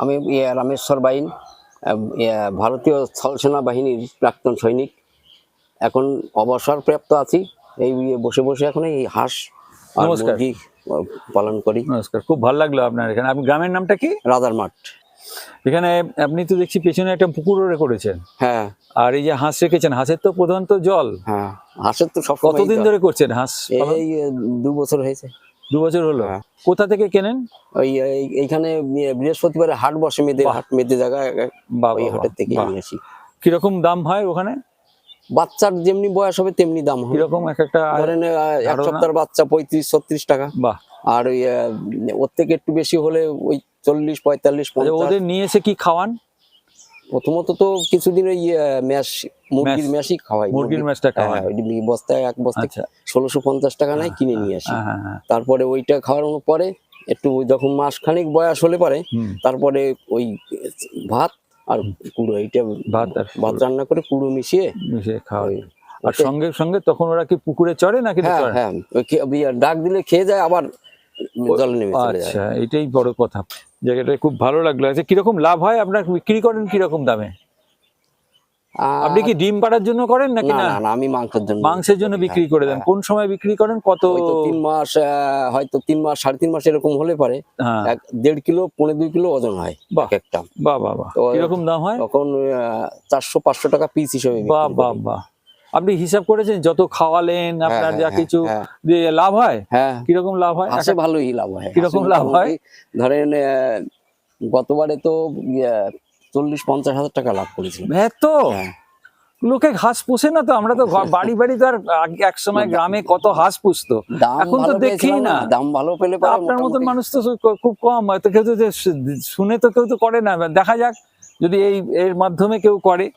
আমি রামেশ্বর বাইন, ভারতীয় স্থলসেনা বাহিনীর প্রাক্তন সৈনিক। এখন অবসরপ্রাপ্ত আছি। এই বসে বসে এখন এই হাঁস আর নমস্কার। মুরগি পালন করি। নমস্কার, খুব ভালো লাগলো আপনার এখানে। আপনি গ্রামের নামটা কি? রাজারমাঠ। এখানে আপনি তো দেখছি পেছনে একটা পুকুরও করেছেন, হ্যাঁ আর এই যে হাঁস রেখেছেন, হাঁসের তো প্রধানত জল। হ্যাঁ, হাঁসের তো সব কতদিন ধরে করছেন হাঁস পালন? এই 2 বছর হয়েছে। 2 বছর হলো। হ্যাঁ। কোথা থেকে কেনেন? এইখানে বৃহস্পতিবারে হাট বসে, মেয়েদের বাহ। হাট, মেয়েদের জায়গা। বাহ, ওই বাহ, হাটের থেকে বাহ। নিয়ে আসি। কিরকম দাম হয় ওখানে? বাচ্চার যেমনি বয়স হবে তেমনি দাম হবে। কিরকম এক একটা ধরেন এক ধারণা? সপ্তাহের বাচ্চা 35-36 টাকা। বাহ। আর ওই ওর থেকে একটু বেশি হলে ওই 40-45-50। ওদের নিয়ে এসে কি খাওয়ান? প্রথমত তো কিছুদিন ওই ম্যাশ, মুরগির ম্যাশই খাওয়াই। মুরগির ম্যাশটা খাওয়ান। হ্যাঁ, ওই বস্তায় এক বস্তা আচ্ছা। 1650 টাকা নেয়, কিনে নিয়ে আসি। হ্যাঁ, হ্যাঁ, হ্যাঁ। তারপরে ওইটা খাওয়ানোর পরে একটু যখন মাসখানেক বয়স হলে পরে হুম। তারপরে ওই ভাত আর কুড়ো, এইটা ভাত রান্না করে কুড়ো মিশিয়ে খাওয়ান। ওই আর সঙ্গে সঙ্গে তখন ওরা কি পুকুরে চড়ে নাকি? হ্যাঁ চড়ে? হ্যাঁ, ওই ডাক দিলে খেয়ে যায়, আবার জলে নেমে চলে যায়। আচ্ছা, এটাই বড় কথা। জায়গাটা খুব ভালো লাগলো। আচ্ছা, কিরকম লাভ হয় আপনার? বিক্রি করেন কিরকম দামে? আপনি কি ডিম পাড়ার জন্য করেন নাকি? না না, না না, আমি মাংসের জন্য। মাংসের জন্য বিক্রি করে দেন। কোন সময় বিক্রি করেন? কত? ওই তো 3 মাস, হয়তো 3 মাস 3.5 মাস এরকম হলে পারে হ্যাঁ। 1.5 কিলো 2.5 কিলো ওজন হয় বাহ। এক একটা। বাহ বাহ বাহ। তো কিরকম দাম হয়? তখন 400-500 টাকা পিস হিসেবে বিক্রি বাহ করি। বাহ বাহ। আপনি হিসাব করেছেন যত খাওয়ালেন আপনার যা হ্যাঁ, কিছু হ্যাঁ। দিয়ে লাভ হয়? হ্যাঁ, কিরকম লাভ হয়? হাঁসে ভালোই লাভ হয়। কিরকম হাঁসে লাভ হয়? মোটামুটি ধরেন গতবারে তো 40-50 হাজার টাকা লাভ করেছিল। এত হ্যাঁ। লোকে হাঁস পোষে না তো? আমরা তো বাড়ি বাড়ি তো, আর এক সময় গ্রামে কত হাঁস পুষতো, দাম এখন তো ভালো দেখি পেয়েছিলাম না। দাম ভালো পেলে তা পরে আপনার মতন মোটামুটি। মানুষ তো খুব কম হয়। তো কেউ তো শুনে তো কেউ তো করে না। দেখা যাক যদি এর মাধ্যমে কেউ করে।